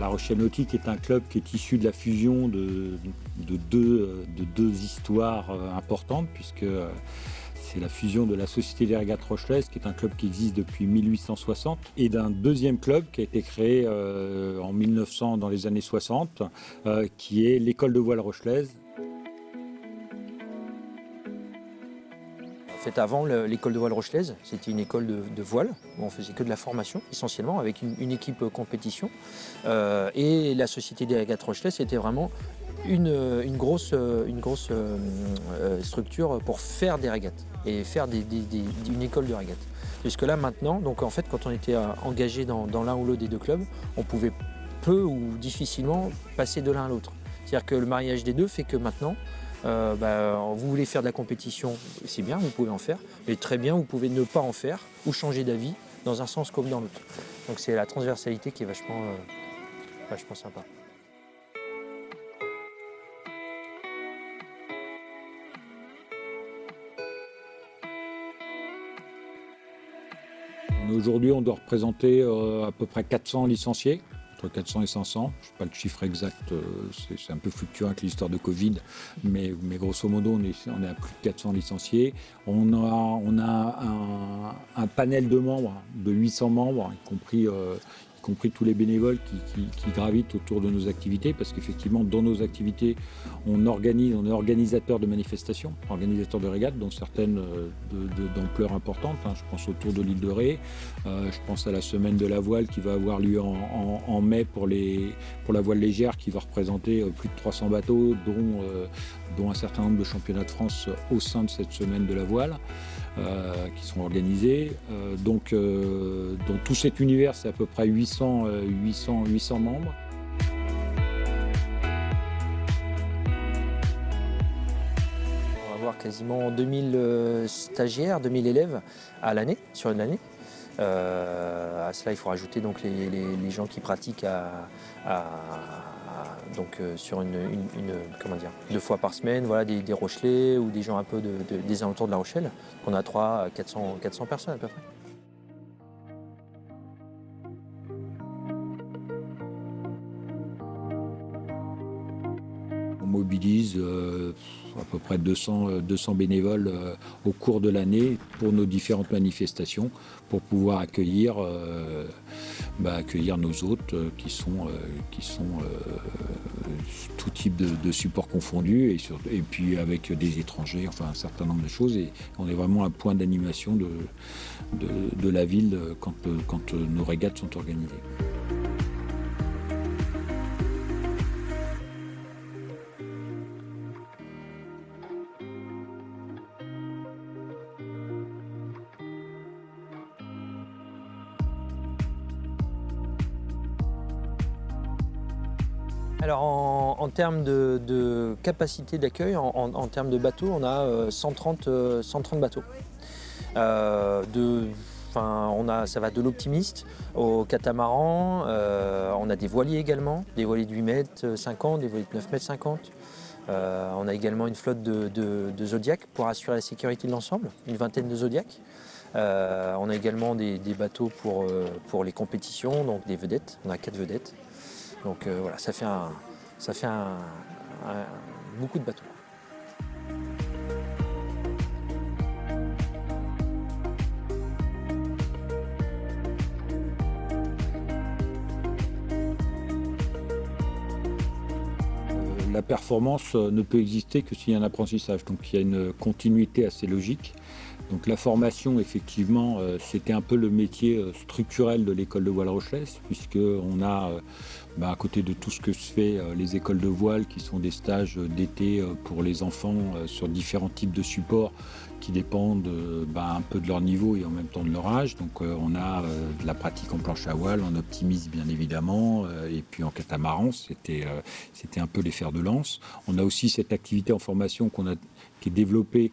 La Rochelle Nautique est un club qui est issu de la fusion de deux histoires importantes, puisque c'est la fusion de la Société des Régates Rochelaise, qui est un club qui existe depuis 1860, et d'un deuxième club qui a été créé en 1900, dans les années 60, qui est l'École de voile rochelaise. En fait, avant, l'école de voile rochelaise, c'était une école de voile où on faisait que de la formation, essentiellement, avec une équipe compétition. Et la Société des Régates Rochelaise, c'était vraiment une grosse structure pour faire des régates et faire une école de régates. Jusque là, maintenant, donc en fait, quand on était engagé dans l'un ou l'autre des deux clubs, on pouvait peu ou difficilement passer de l'un à l'autre. C'est-à-dire que le mariage des deux fait que maintenant, vous voulez faire de la compétition, c'est bien, vous pouvez en faire, mais très bien, vous pouvez ne pas en faire ou changer d'avis dans un sens comme dans l'autre. Donc c'est la transversalité qui est vachement sympa. Aujourd'hui, on doit représenter à peu près 400 licenciés, entre 400 et 500. Je ne sais pas le chiffre exact, c'est un peu fluctuant avec l'histoire de Covid, mais grosso modo, on est à plus de 400 licenciés. On a un panel de membres, de 800 membres, y compris tous les bénévoles qui gravitent autour de nos activités, parce qu'effectivement, dans nos activités, on est organisateur de manifestations, organisateur de régates, dont certaines d'ampleur importante. Je pense autour de l'île de Ré, je pense à la semaine de la voile qui va avoir lieu en mai pour la voile légère, qui va représenter plus de 300 bateaux, dont un certain nombre de championnats de France au sein de cette semaine de la voile. Qui sont organisés. Donc, dans tout cet univers, c'est à peu près 800 membres. On va avoir quasiment 2000 stagiaires, 2000 élèves à l'année, sur une année. À cela, il faut rajouter donc les gens qui pratiquent sur comment dire, 2 fois par semaine, voilà, des Rochelais ou des gens un peu des alentours de La Rochelle. On a 300 à 400 personnes à peu près. On mobilise à peu près 200 bénévoles au cours de l'année pour nos différentes manifestations, pour pouvoir accueillir nos hôtes qui sont tout type de supports confondus, et puis avec des étrangers, enfin un certain nombre de choses. Et on est vraiment un point d'animation de la ville quand nos régates sont organisées. Alors en termes de capacité d'accueil, en termes de bateaux, on a 130 bateaux. Ça va de l'optimiste au catamaran, on a des voiliers également, des voiliers de 8 mètres 50, des voiliers de 9 mètres 50. On a également une flotte de Zodiac pour assurer la sécurité de l'ensemble, une vingtaine de Zodiac. On a également des bateaux pour les compétitions, donc des vedettes, on a 4 vedettes. Donc voilà, ça fait beaucoup de bateaux. La performance ne peut exister que s'il y a un apprentissage, donc il y a une continuité assez logique. Donc la formation, effectivement, c'était un peu le métier structurel de l'école de voile rochelaise, puisqu'on a, à côté de tout ce que se fait les écoles de voile, qui sont des stages d'été pour les enfants sur différents types de supports qui dépendent un peu de leur niveau et en même temps de leur âge. Donc on a de la pratique en planche à voile, en optimiste bien évidemment, et puis en catamaran, c'était un peu les fers de lance. On a aussi cette activité en formation qui est développée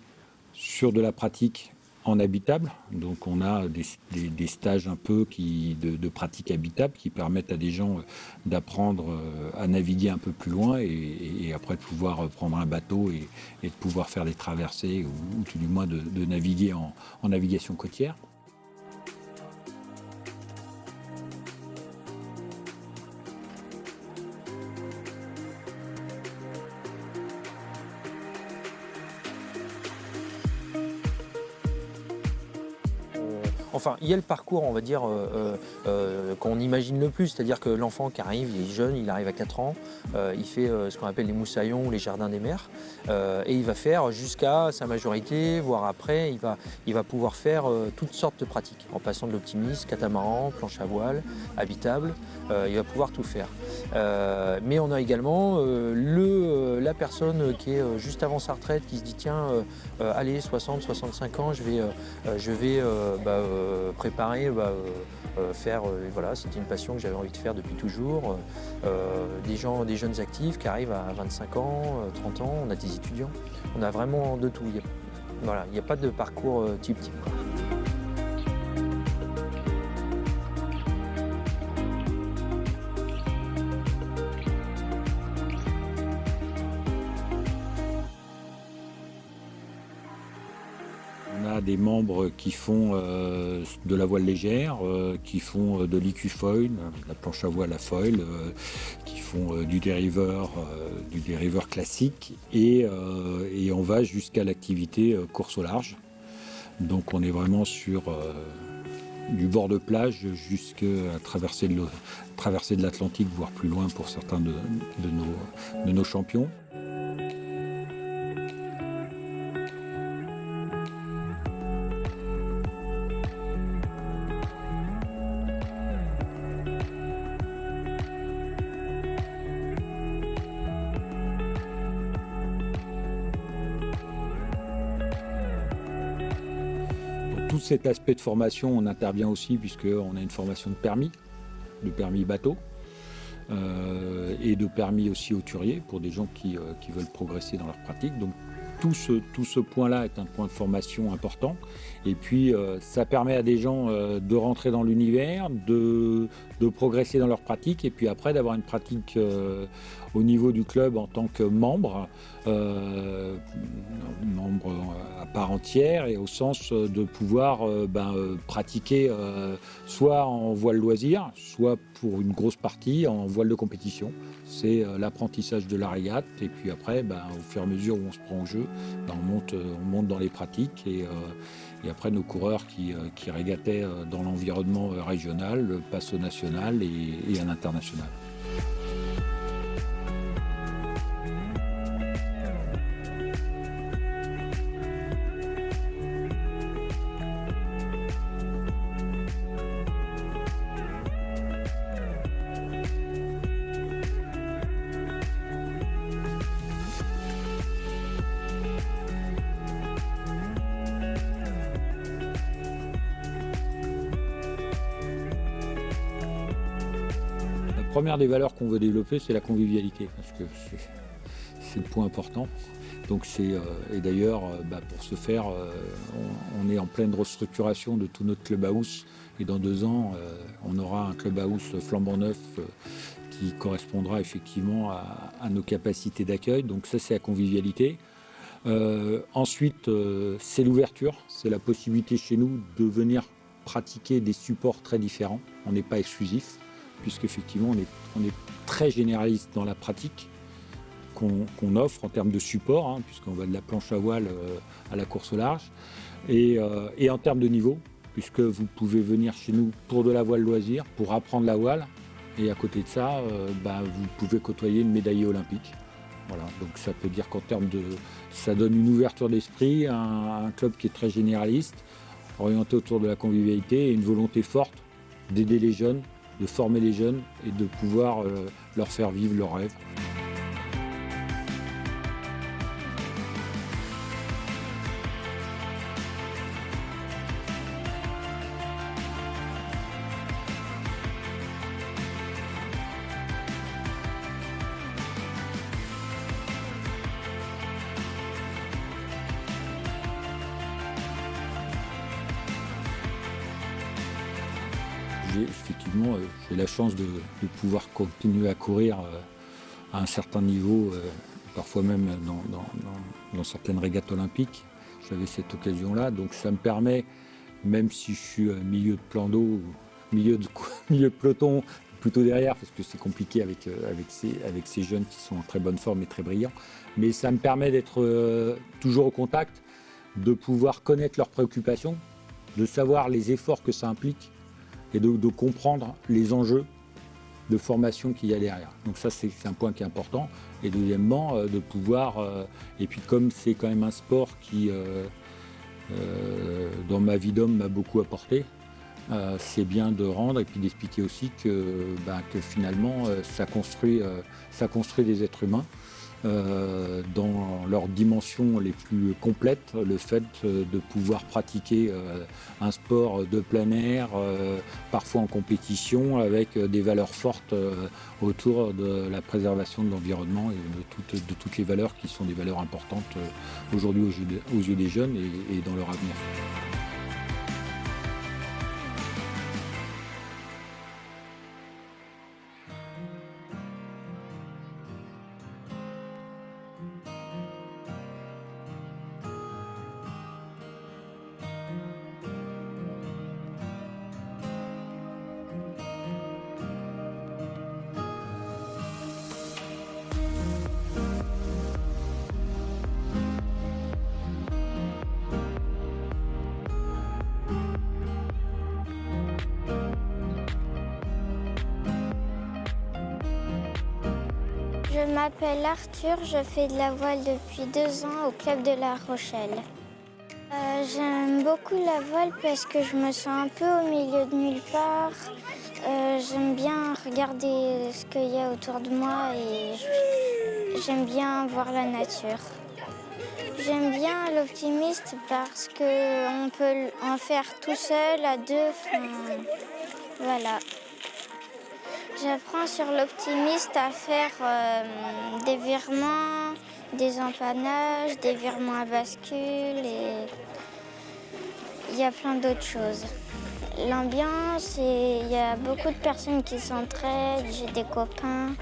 sur de la pratique en habitable. Donc on a des stages un peu de pratique habitable qui permettent à des gens d'apprendre à naviguer un peu plus loin et après de pouvoir prendre un bateau et de pouvoir faire des traversées ou tout du moins de naviguer en navigation côtière. enfin, il y a le parcours, on va dire, qu'on imagine le plus, c'est-à-dire que l'enfant qui arrive, il est jeune, il arrive à 4 ans, il fait ce qu'on appelle les moussaillons ou les jardins des mers, et il va faire jusqu'à sa majorité, voire après, il va pouvoir faire toutes sortes de pratiques, en passant de l'optimiste, catamaran, planche à voile, habitable, il va pouvoir tout faire. Mais on a également la personne qui est juste avant sa retraite, qui se dit tiens, allez, 60, 65 ans, je vais préparer, faire, voilà, c'était une passion que j'avais envie de faire depuis toujours. Des jeunes actifs qui arrivent à 25 ans, 30 ans, on a des étudiants, on a vraiment de tout. Voilà, il n'y a pas de parcours type. On a des membres qui font de la voile légère, qui font de l'equifoil, la planche à voile à foil, qui font du dériveur classique et on va jusqu'à l'activité course au large. Donc on est vraiment sur du bord de plage jusqu'à traverser de l'Atlantique, voire plus loin pour certains de nos champions. Tout cet aspect de formation, on intervient aussi puisqu'on a une formation de permis bateau et de permis aussi hauturier pour des gens qui veulent progresser dans leur pratique. Donc tout ce point-là est un point de formation important. Et puis ça permet à des gens de rentrer dans l'univers, de progresser dans leur pratique et puis après d'avoir une pratique au niveau du club en tant que membre à part entière et au sens de pouvoir pratiquer soit en voile loisir, soit pour une grosse partie en voile de compétition. C'est l'apprentissage de la régate et puis après, au fur et à mesure où on se prend au jeu, on monte dans les pratiques et après nos coureurs qui régataient dans l'environnement régional passent au national et à l'international. La première des valeurs qu'on veut développer, c'est la convivialité, parce que c'est le point important. Donc et d'ailleurs, pour ce faire, on est en pleine restructuration de tout notre clubhouse. Et dans 2 ans, on aura un clubhouse flambant neuf qui correspondra effectivement à nos capacités d'accueil. Donc ça, c'est la convivialité. Ensuite, c'est l'ouverture. C'est la possibilité chez nous de venir pratiquer des supports très différents. On n'est pas exclusif, puisqu'effectivement, on est très généraliste dans la pratique qu'on offre en termes de support, puisqu'on va de la planche à voile à la course au large, et en termes de niveau, puisque vous pouvez venir chez nous pour de la voile loisir, pour apprendre la voile, et à côté de ça, vous pouvez côtoyer une médaillée olympique. Voilà, donc ça peut dire qu'en termes de... ça donne une ouverture d'esprit, un club qui est très généraliste, orienté autour de la convivialité, et une volonté forte d'aider les jeunes, de former les jeunes et de pouvoir leur faire vivre leurs rêves. Effectivement, j'ai la chance de pouvoir continuer à courir à un certain niveau, parfois même dans certaines régates olympiques. J'avais cette occasion-là, donc ça me permet, même si je suis milieu de plan d'eau, milieu de peloton, plutôt derrière, parce que c'est compliqué avec ces jeunes qui sont en très bonne forme et très brillants, mais ça me permet d'être toujours au contact, de pouvoir connaître leurs préoccupations, de savoir les efforts que ça implique et de comprendre les enjeux de formation qu'il y a derrière. Donc ça, c'est un point qui est important. Et deuxièmement, de pouvoir... et puis comme c'est quand même un sport qui, dans ma vie d'homme, m'a beaucoup apporté, c'est bien de rendre et puis d'expliquer aussi que finalement, ça construit des êtres humains dans leurs dimensions les plus complètes. Le fait de pouvoir pratiquer un sport de plein air, parfois en compétition, avec des valeurs fortes autour de la préservation de l'environnement et de toutes les valeurs qui sont des valeurs importantes aujourd'hui aux yeux des jeunes et dans leur avenir. Je m'appelle Arthur, je fais de la voile depuis 2 ans au club de La Rochelle. J'aime beaucoup la voile parce que je me sens un peu au milieu de nulle part. J'aime bien regarder ce qu'il y a autour de moi et j'aime bien voir la nature. J'aime bien l'optimiste parce qu'on peut en faire tout seul, à deux, voilà. J'apprends sur l'optimiste à faire des virements, des empannages, des virements à bascule et il y a plein d'autres choses. L'ambiance, il y a beaucoup de personnes qui s'entraident, j'ai des copains.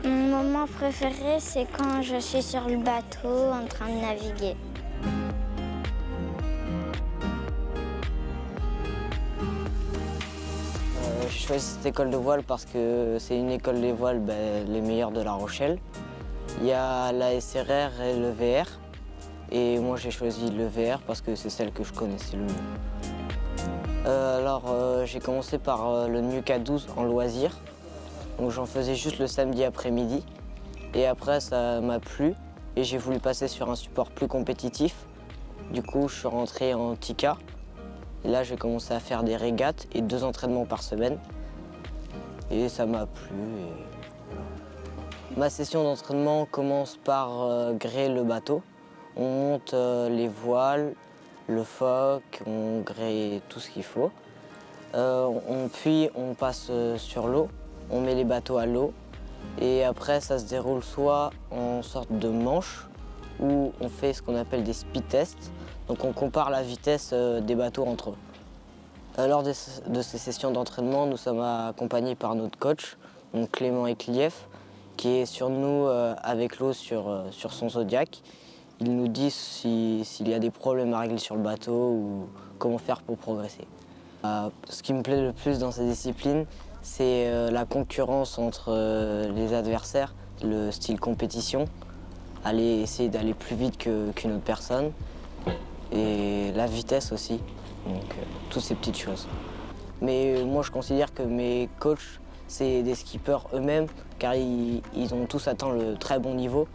Mon moment préféré, c'est quand je suis sur le bateau en train de naviguer. J'ai choisi cette école de voile parce que c'est une école de voile les meilleures de La Rochelle. Il y a la SRR et le VR. Et moi j'ai choisi le VR parce que c'est celle que je connaissais le mieux. J'ai commencé par le NUCA 12 en loisir. Donc j'en faisais juste le samedi après-midi. Et après ça m'a plu et j'ai voulu passer sur un support plus compétitif. Du coup je suis rentré en TICA. Et là, j'ai commencé à faire des régates et 2 entraînements par semaine. Et ça m'a plu. Ma session d'entraînement commence par gréer le bateau. On monte les voiles, le foc, on grée tout ce qu'il faut. Puis on passe sur l'eau, on met les bateaux à l'eau. Et après, ça se déroule soit en sorte de manche, où on fait ce qu'on appelle des speed tests. Donc on compare la vitesse des bateaux entre eux. Lors de ces sessions d'entraînement, nous sommes accompagnés par notre coach, donc Clément Eklief, qui est sur nous avec l'eau sur son Zodiac. Il nous dit s'il y a des problèmes à régler sur le bateau ou comment faire pour progresser. Ce qui me plaît le plus dans ces disciplines, c'est la concurrence entre les adversaires, le style compétition, essayer d'aller plus vite qu'une autre personne. Et la vitesse aussi, donc toutes ces petites choses. Mais moi je considère que mes coachs, c'est des skippers eux-mêmes, car ils ont tous atteint le très bon niveau.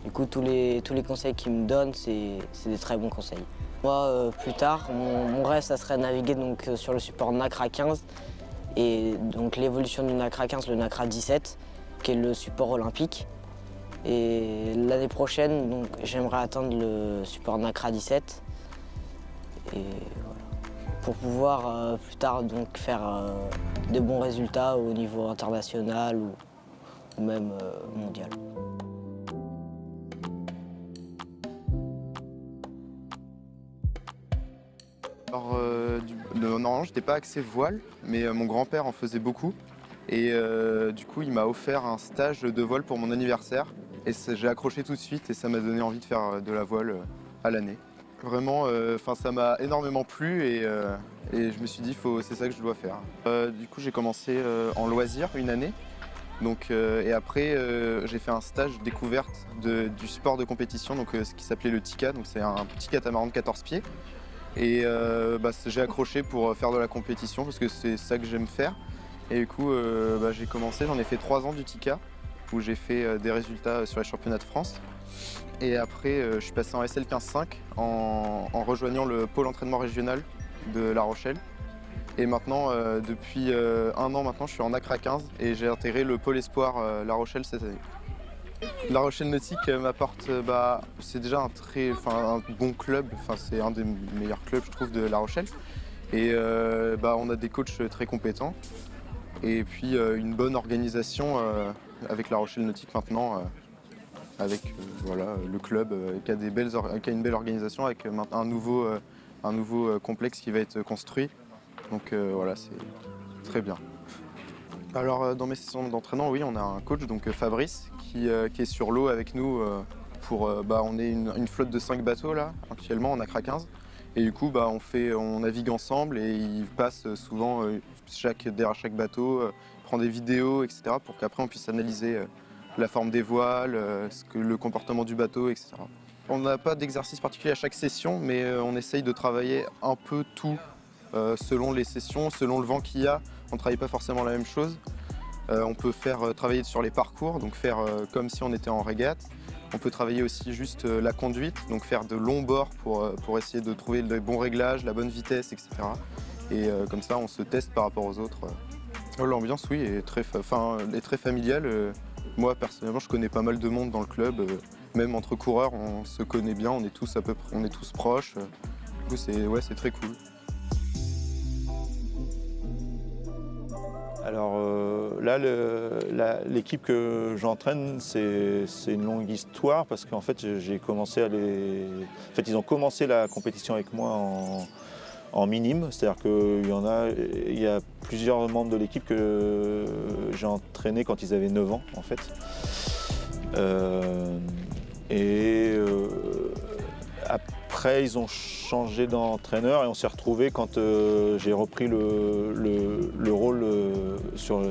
Du coup tous les conseils qu'ils me donnent, c'est des très bons conseils. Moi plus tard, mon rêve ça serait de naviguer donc, sur le support NACRA 15 et donc l'évolution du NACRA 15, le NACRA 17, qui est le support olympique. Et l'année prochaine, donc, j'aimerais atteindre le support NACRA 17. Et voilà. Pour pouvoir plus tard donc, faire de bons résultats au niveau international ou même mondial. Alors, normalement, je n'étais pas axé voile, mais mon grand-père en faisait beaucoup. Et du coup, il m'a offert un stage de voile pour mon anniversaire. Et j'ai accroché tout de suite et ça m'a donné envie de faire de la voile à l'année. Vraiment, ça m'a énormément plu et je me suis dit c'est ça que je dois faire. Du coup, j'ai commencé en loisir une année. Donc, et après, j'ai fait un stage découverte du sport de compétition, donc, ce qui s'appelait le TICA. Donc, c'est un petit catamaran de 14 pieds. Et j'ai accroché pour faire de la compétition parce que c'est ça que j'aime faire. Et du coup, j'ai commencé, j'en ai fait 3 ans du TICA où j'ai fait des résultats sur les championnats de France. Et après, je suis passé en SL 15-5 en rejoignant le pôle entraînement régional de La Rochelle. Et maintenant, depuis 1 an maintenant, je suis en ACRA 15 et j'ai intégré le pôle espoir La Rochelle cette année. La Rochelle Nautique m'apporte, c'est déjà un bon club, c'est un des meilleurs clubs je trouve de La Rochelle. Et on a des coachs très compétents et puis une bonne organisation avec La Rochelle Nautique maintenant, avec le club qui a une belle organisation avec un nouveau complexe qui va être construit. Donc c'est très bien. Alors dans mes sessions d'entraînement, oui, on a un coach, donc Fabrice, qui est sur l'eau avec nous. On est une flotte de 5 bateaux là, actuellement en ACRA 15. Et du coup, on navigue ensemble et il passe souvent derrière chaque bateau, prend des vidéos, etc. pour qu'après on puisse analyser la forme des voiles, le comportement du bateau, etc. On n'a pas d'exercice particulier à chaque session, mais on essaye de travailler un peu tout selon les sessions, selon le vent qu'il y a. On ne travaille pas forcément la même chose. On peut travailler sur les parcours, donc faire comme si on était en régate. On peut travailler aussi juste la conduite, donc faire de longs bords pour essayer de trouver les bons réglages, la bonne vitesse, etc. Et comme ça, on se teste par rapport aux autres. L'ambiance, oui, est très familiale. Moi, personnellement, je connais pas mal de monde dans le club. Même entre coureurs, on se connaît bien, on est tous proches. Du coup, c'est très cool. Alors là, l'équipe que j'entraîne, c'est une longue histoire parce qu'en fait, ils ont commencé la compétition avec moi en minime, c'est-à-dire qu'il y a plusieurs membres de l'équipe que j'ai entraîné quand ils avaient 9 ans en fait. Après, ils ont changé d'entraîneur et on s'est retrouvés quand j'ai repris le rôle sur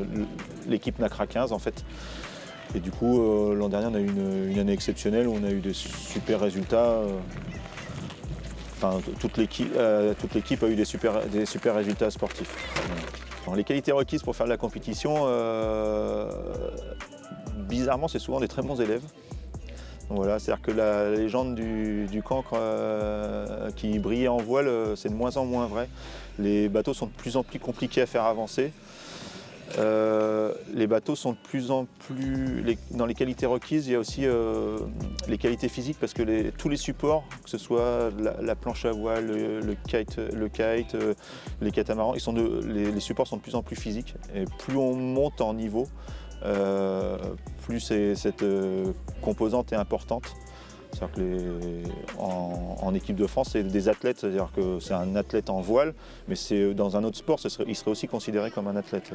l'équipe NACRA 15 en fait. Et du coup, l'an dernier, on a eu une année exceptionnelle où on a eu des super résultats. Toute l'équipe a eu des super résultats sportifs. Alors, les qualités requises pour faire de la compétition, bizarrement, c'est souvent des très bons élèves. Donc voilà, c'est-à-dire que la légende du cancre qui brillait en voile, c'est de moins en moins vrai. Les bateaux sont de plus en plus compliqués à faire avancer. Les bateaux sont de plus en plus... Dans les qualités requises, il y a aussi les qualités physiques parce que tous les supports, que ce soit la planche à voile, le kite, les catamarans, les supports sont de plus en plus physiques. Et plus on monte en niveau, plus cette composante est importante. C'est-à-dire que en équipe de France, c'est des athlètes, c'est-à-dire que c'est un athlète en voile, mais dans un autre sport, il serait aussi considéré comme un athlète.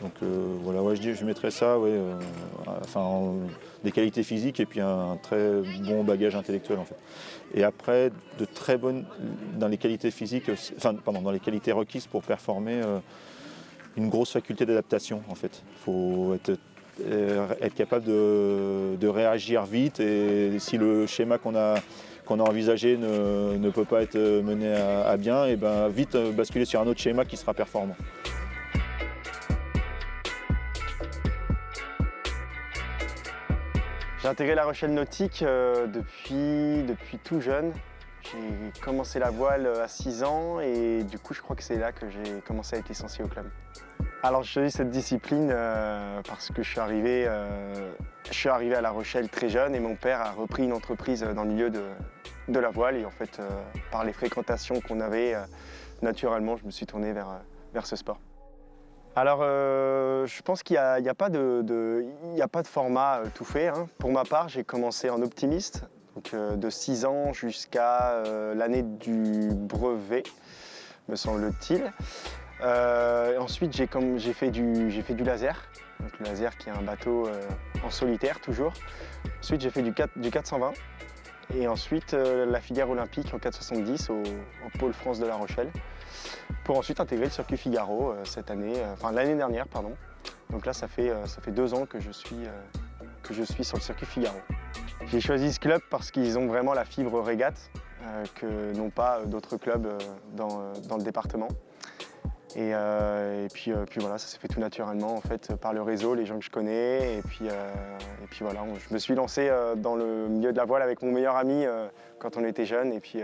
Donc je mettrais ça, des qualités physiques et puis un très bon bagage intellectuel en fait. Et après, dans les qualités physiques, dans les qualités requises pour performer, une grosse faculté d'adaptation en fait. Il faut être capable de réagir vite et si le schéma qu'on a envisagé ne peut pas être mené à bien, et vite basculer sur un autre schéma qui sera performant. J'ai intégré La Rochelle Nautique depuis tout jeune. J'ai commencé la voile à 6 ans et du coup je crois que c'est là que j'ai commencé à être licencié au club. Alors j'ai choisi cette discipline parce que je suis arrivé à La Rochelle très jeune et mon père a repris une entreprise dans le milieu de la voile et en fait par les fréquentations qu'on avait, naturellement je me suis tourné vers ce sport. Alors je pense qu'il n'y a pas de format tout fait. Hein. Pour ma part j'ai commencé en optimiste, donc de 6 ans jusqu'à l'année du brevet, me semble-t-il. Ensuite j'ai fait du laser, donc le laser qui est un bateau en solitaire toujours. Ensuite j'ai fait du 420 et ensuite la filière olympique en 470 au pôle France de La Rochelle pour ensuite intégrer le circuit Figaro l'année dernière pardon. Donc là ça fait 2 ans que je suis que je suis sur le circuit Figaro. J'ai choisi ce club parce qu'ils ont vraiment la fibre régate que n'ont pas d'autres clubs dans le département. Et puis voilà, ça s'est fait tout naturellement en fait par le réseau, les gens que je connais. Et puis voilà, je me suis lancé dans le milieu de la voile avec mon meilleur ami quand on était jeunes. Et puis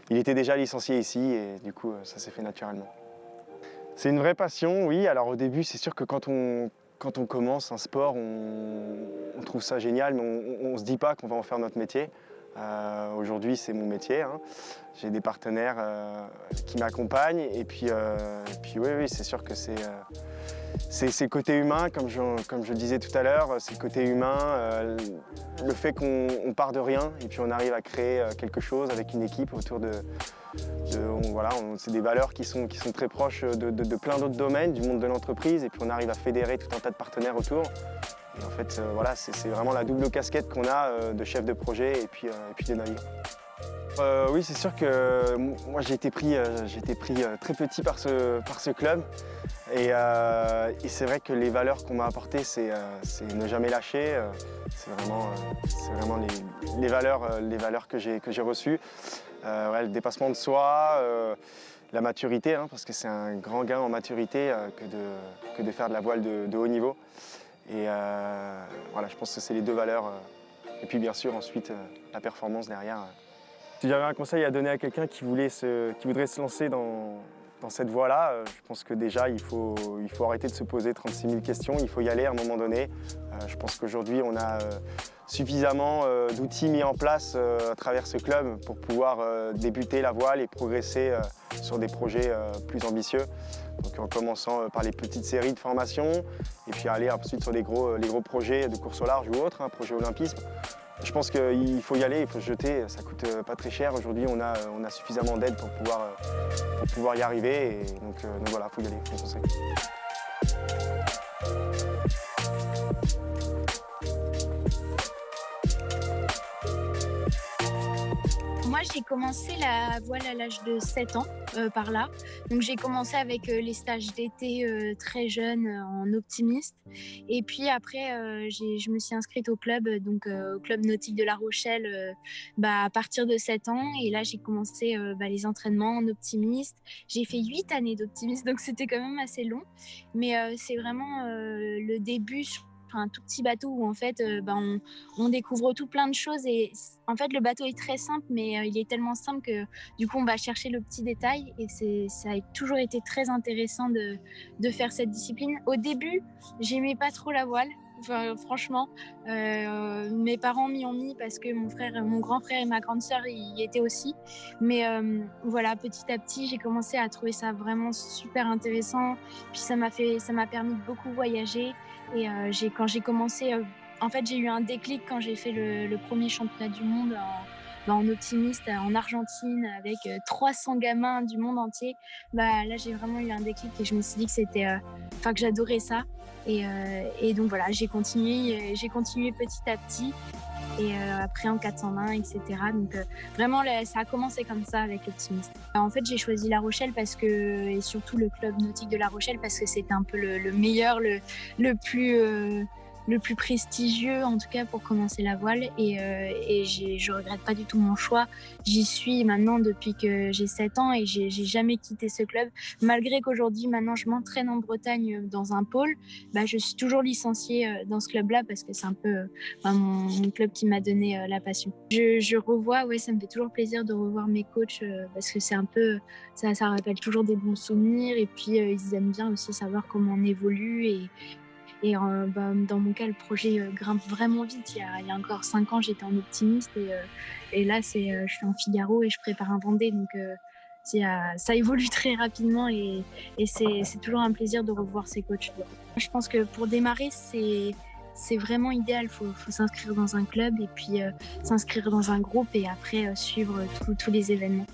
il était déjà licencié ici et du coup ça s'est fait naturellement. C'est une vraie passion, oui. Alors au début, c'est sûr que quand on commence un sport, on trouve ça génial, mais on ne se dit pas qu'on va en faire notre métier. Aujourd'hui, c'est mon métier. Hein. J'ai des partenaires qui m'accompagnent. Et puis oui, c'est sûr que c'est le côté humain, comme je disais tout à l'heure, c'est le côté humain, le fait qu'on part de rien et puis on arrive à créer quelque chose avec une équipe autour voilà, c'est des valeurs qui sont très proches de plein d'autres domaines, du monde de l'entreprise, et puis on arrive à fédérer tout un tas de partenaires autour. Et en fait, voilà, c'est vraiment la double casquette qu'on a de chef de projet et puis de navire. Oui, c'est sûr que moi j'ai été pris très petit par ce club. Et c'est vrai que les valeurs qu'on m'a apportées, c'est ne jamais lâcher. C'est vraiment les valeurs que j'ai reçues. Ouais, le dépassement de soi, la maturité, hein, parce que c'est un grand gain en maturité que de faire de la voile de haut niveau. Et voilà, je pense que c'est les deux valeurs. Et puis bien sûr ensuite la performance derrière. Si j'avais un conseil à donner à quelqu'un qui voudrait se lancer dans cette voie-là, je pense que déjà il faut arrêter de se poser 36 000 questions, il faut y aller à un moment donné. Je pense qu'aujourd'hui on a suffisamment d'outils mis en place à travers ce club pour pouvoir débuter la voile et progresser sur des projets plus ambitieux. Donc en commençant par les petites séries de formation et puis aller ensuite sur les gros projets de course au large ou autres, projet olympisme. Je pense qu'il faut y aller, il faut se jeter, ça coûte pas très cher. Aujourd'hui, on a suffisamment d'aide pour pouvoir y arriver. Et donc voilà, il faut y aller, il faut foncer. Moi, j'ai commencé la voile à l'âge de 7 ans, par là. Donc, j'ai commencé avec les stages d'été très jeune en optimiste. Et puis après, je me suis inscrite au club, au club nautique de La Rochelle, à partir de 7 ans. Et là, j'ai commencé les entraînements en optimiste. J'ai fait 8 années d'optimiste, donc c'était quand même assez long. Mais c'est vraiment le début sur un tout petit bateau où en fait on découvre tout plein de choses et en fait le bateau est très simple mais il est tellement simple que du coup on va chercher le petit détail et ça a toujours été très intéressant de faire cette discipline. Au début j'aimais pas trop la voile. Enfin, franchement, mes parents m'y ont mis parce que mon grand frère et ma grande sœur y étaient aussi. Mais voilà, petit à petit, j'ai commencé à trouver ça vraiment super intéressant. Puis ça m'a permis de beaucoup voyager. Et quand j'ai commencé, en fait, j'ai eu un déclic quand j'ai fait le premier championnat du monde en optimiste en Argentine avec 300 gamins du monde entier. Là, j'ai vraiment eu un déclic et je me suis dit que j'adorais ça. Et donc voilà, j'ai continué petit à petit et après en 420, etc. Donc vraiment, ça a commencé comme ça avec l'optimiste. En fait, j'ai choisi La Rochelle et surtout le club nautique de La Rochelle parce que c'était un peu le meilleur, le plus prestigieux en tout cas pour commencer la voile et je regrette pas du tout mon choix. J'y suis maintenant depuis que j'ai 7 ans et j'ai jamais quitté ce club malgré qu'aujourd'hui maintenant je m'entraîne en Bretagne dans un pôle. Je suis toujours licenciée dans ce club-là parce que c'est un peu mon club qui m'a donné la passion. Je revois, ça me fait toujours plaisir de revoir mes coachs parce que c'est un peu ça rappelle toujours des bons souvenirs et puis ils aiment bien aussi savoir comment on évolue et dans mon cas, le projet grimpe vraiment vite. Il y a encore 5 ans, j'étais en optimiste et là, je suis en Figaro et je prépare un Vendée. Donc, ça évolue très rapidement et c'est toujours un plaisir de revoir ces coachs. Je pense que pour démarrer, c'est vraiment idéal. Il faut s'inscrire dans un club et puis s'inscrire dans un groupe et après suivre tous les événements.